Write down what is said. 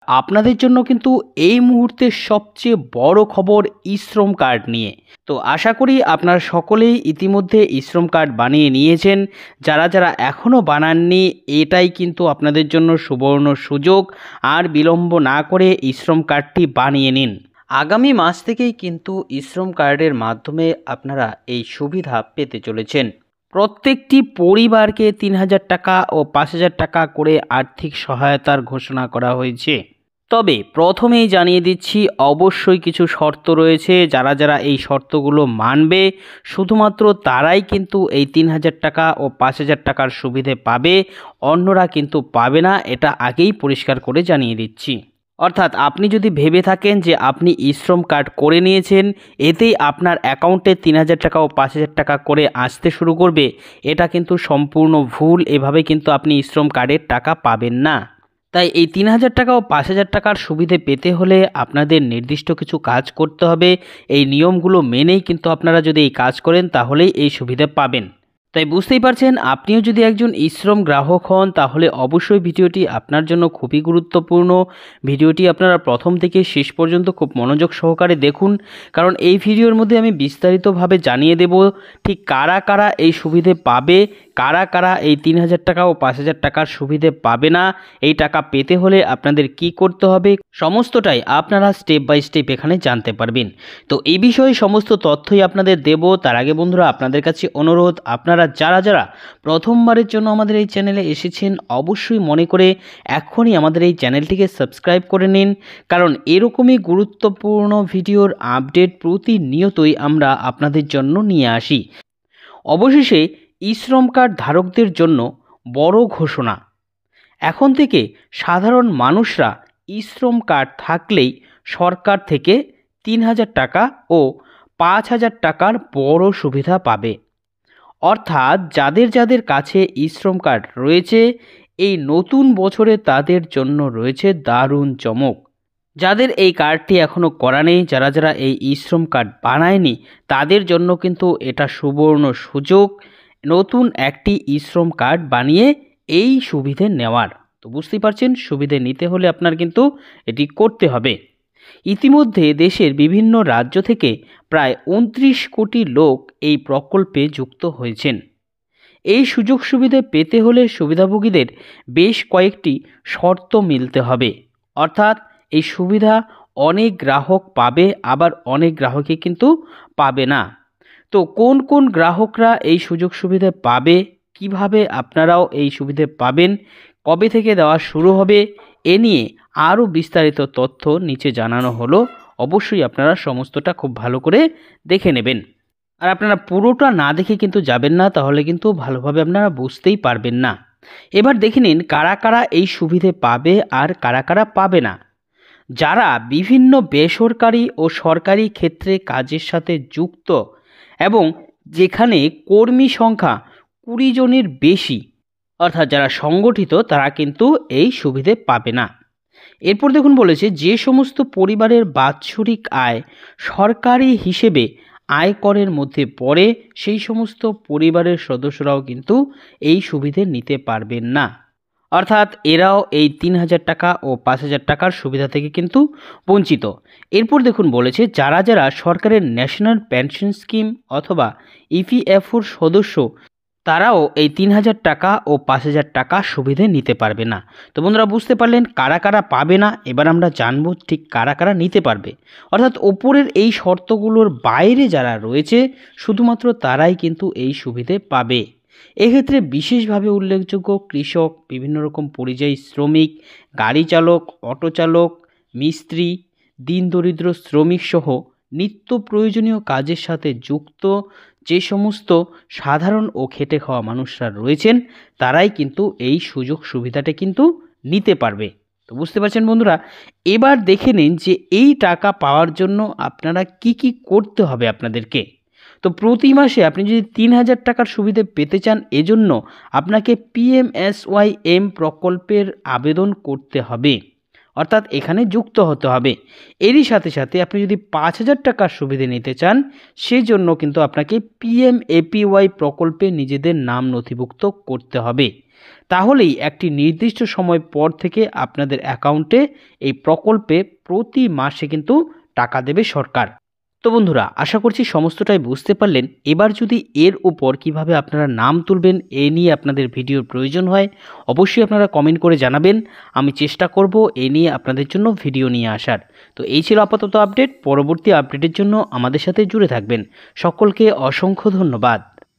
আপনাদের জন্য কিন্তু এই মুহূর্তে সবচেয়ে বড় খবর ই-শ্রম কার্ড নিয়ে। তো আশা করি আপনারা সকলেই ইতিমধ্যে ই-শ্রম কার্ড বানিয়ে নিয়েছেন। যারা যারা এখনও বানাননি, এটাই কিন্তু আপনাদের জন্য সুবর্ণ সুযোগ। আর বিলম্ব না করে ই-শ্রম কার্ডটি বানিয়ে নিন। আগামী মাস থেকেই কিন্তু ই-শ্রম কার্ডের মাধ্যমে আপনারা এই সুবিধা পেতে চলেছেন। প্রত্যেকটি পরিবারকে ৩,০০০ টাকা ও ৫,০০০ টাকা করে আর্থিক সহায়তার ঘোষণা করা হয়েছে। তবে প্রথমেই জানিয়ে দিচ্ছি, অবশ্যই কিছু শর্ত রয়েছে। যারা যারা এই শর্তগুলো মানবে, শুধুমাত্র তারাই কিন্তু এই ৩,০০০ টাকা ও ৫,০০০ টাকার সুবিধে পাবে, অন্যরা কিন্তু পাবে না। এটা আগেই পরিষ্কার করে জানিয়ে দিচ্ছি। অর্থাৎ আপনি যদি ভেবে থাকেন যে আপনি ই-শ্রম কার্ড করে নিয়েছেন, এতেই আপনার অ্যাকাউন্টে ৩,০০০ টাকা ও ৫,০০০ টাকা করে আসতে শুরু করবে, এটা কিন্তু সম্পূর্ণ ভুল। এভাবে কিন্তু আপনি ই-শ্রম কার্ডের টাকা পাবেন না। তাই এই ৩,০০০ টাকা ও ৫,০০০ টাকার সুবিধে পেতে হলে আপনাদের নির্দিষ্ট কিছু কাজ করতে হবে। এই নিয়মগুলো মেনেই কিন্তু আপনারা যদি এই কাজ করেন, তাহলেই এই সুবিধা পাবেন। তাই বুঝতেই পারছেন, আপনিও যদি একজন ই-শ্রম গ্রাহক হন, তাহলে অবশ্যই ভিডিওটি আপনার জন্য খুবই গুরুত্বপূর্ণ। ভিডিওটি আপনারা প্রথম থেকে শেষ পর্যন্ত খুব মনোযোগ সহকারে দেখুন, কারণ এই ভিডিওর মধ্যে আমি বিস্তারিতভাবে জানিয়ে দেব ঠিক কারা কারা এই সুবিধে পাবে, কারা কারা এই ৩,০০০ টাকা ও ৫,০০০ টাকার সুবিধে পাবে না। এই টাকা পেতে হলে আপনাদের কি করতে হবে, সমস্তটাই আপনারা স্টেপ বাই স্টেপ এখানে জানতে পারবেন। তো এই বিষয়ে সমস্ত তথ্যই আপনাদের দেব। তার আগে বন্ধুরা, আপনাদের কাছে অনুরোধ, আপনারা যারা যারা প্রথমবারের জন্য আমাদের এই চ্যানেলে এসেছেন, অবশ্যই মনে করে এখনই আমাদের এই চ্যানেলটিকে সাবস্ক্রাইব করে নিন, কারণ এরকমই গুরুত্বপূর্ণ ভিডিওর আপডেট প্রতিনিয়তই আমরা আপনাদের জন্য নিয়ে আসি। অবশেষে ই-শ্রম কার্ড ধারকদের জন্য বড় ঘোষণা। এখন থেকে সাধারণ মানুষরা ই-শ্রম কার্ড থাকলেই সরকার থেকে ৩,০০০ টাকা ও ৫,০০০ টাকার বড় সুবিধা পাবে। অর্থাৎ যাদের যাদের কাছে ই-শ্রম কার্ড রয়েছে, এই নতুন বছরে তাদের জন্য রয়েছে দারুণ চমক। যাদের এই কার্ডটি এখনও করা নেই, যারা যারা এই ই-শ্রম কার্ড বানায়নি, তাদের জন্য কিন্তু এটা সুবর্ণ সুযোগ নতুন একটি ই-শ্রম কার্ড বানিয়ে এই সুবিধে নেওয়ার। তো বুঝতেই পারছেন, সুবিধে নিতে হলে আপনার কিন্তু এটি করতে হবে। ইতিমধ্যে দেশের বিভিন্ন রাজ্য থেকে প্রায় ২৯ কোটি লোক এই প্রকল্পে যুক্ত হয়েছেন। এই সুযোগ সুবিধা পেতে হলে সুবিধাভোগীদের বেশ কয়েকটি শর্ত মিলতে হবে। অর্থাৎ এই সুবিধা অনেক গ্রাহক পাবে, আবার অনেক গ্রাহকই কিন্তু পাবে না। তো কোন কোন গ্রাহকরা এই সুযোগ সুবিধা পাবে, কিভাবে আপনারাও এই সুবিধে পাবেন, কবে থেকে দেওয়া শুরু হবে, এ নিয়ে আরও বিস্তারিত তথ্য নিচে জানানো হলো। অবশ্যই আপনারা সমস্তটা খুব ভালো করে দেখে নেবেন। আর আপনারা পুরোটা না দেখে কিন্তু যাবেন না, তাহলে কিন্তু ভালোভাবে আপনারা বুঝতেই পারবেন না। এবার দেখে নিন কারা কারা এই সুবিধে পাবে আর কারা কারা পাবে না। যারা বিভিন্ন বেসরকারি ও সরকারি ক্ষেত্রে কাজের সাথে যুক্ত এবং যেখানে কর্মী সংখ্যা ২০ জনের বেশি, অর্থাৎ যারা সংগঠিত, তারা কিন্তু এই সুবিধে পাবে না। এরপর দেখুন বলেছে, যে সমস্ত পরিবারের বাৎসরিক আয় সরকারি হিসেবে আয়করের মধ্যে পড়ে, সেই সমস্ত পরিবারের সদস্যরাও কিন্তু এই সুবিধে নিতে পারবেন না। অর্থাৎ এরাও এই ৩,০০০ টাকা ও ৫,০০০ টাকার সুবিধা থেকে কিন্তু বঞ্চিত। এরপর দেখুন বলেছে, যারা যারা সরকারের ন্যাশনাল পেনশন স্কিম অথবা ইপিএফওর সদস্য, তারাও এই ৩,০০০ টাকা ও ৫,০০০ টাকা সুবিধে নিতে পারবে না। তো বন্ধুরা, বুঝতে পারলেন কারা কারা পাবে না। এবার আমরা জানবো ঠিক কারা কারা নিতে পারবে। অর্থাৎ ওপরের এই শর্তগুলোর বাইরে যারা রয়েছে, শুধুমাত্র তারাই কিন্তু এই সুবিধে পাবে। এক্ষেত্রে বিশেষভাবে উল্লেখযোগ্য কৃষক, বিভিন্ন রকম পরিযায়ী শ্রমিক, গাড়ি চালক, অটো চালক, মিস্ত্রি, দিন দরিদ্র শ্রমিক সহ নিত্য প্রয়োজনীয় কাজের সাথে যুক্ত যে সমস্ত সাধারণ ও খেটে খাওয়া মানুষরা রয়েছেন, তারাই কিন্তু এই সুযোগ সুবিধাটা কিন্তু নিতে পারবে। তো বুঝতে পারছেন বন্ধুরা, এবার দেখে নিন যে এই টাকা পাওয়ার জন্য আপনারা কি কি করতে হবে আপনাদেরকে। তো প্রতি মাসে আপনি যদি ৩,০০০ টাকার সুবিধে পেতে চান, এজন্য আপনাকে পিএমএসওয়াইএম প্রকল্পের আবেদন করতে হবে, অর্থাৎ এখানে যুক্ত হতে হবে। এরই সাথে সাথে আপনি যদি ৫,০০০ টাকার সুবিধে নিতে চান, সেজন্য কিন্তু আপনাকে পিএমএপিওয়াই প্রকল্পে নিজেদের নাম নথিভুক্ত করতে হবে। তাহলেই একটি নির্দিষ্ট সময় পর থেকে আপনাদের অ্যাকাউন্টে এই প্রকল্পে প্রতি মাসে কিন্তু টাকা দেবে সরকার। তো বন্ধুরা, আশা করছি সমস্তটাই বুঝতে পারলেন। এবার যদি এর উপর কিভাবে আপনারা নাম তুলবেন এ নিয়ে আপনাদের ভিডিওর প্রয়োজন হয়, অবশ্যই আপনারা কমেন্ট করে জানাবেন। আমি চেষ্টা করব এ নিয়ে আপনাদের জন্য ভিডিও নিয়ে আসার। তো এই ছিল আপাতত আপডেট। পরবর্তী আপডেটের জন্য আমাদের সাথে জুড়ে থাকবেন। সকলকে অসংখ্য ধন্যবাদ।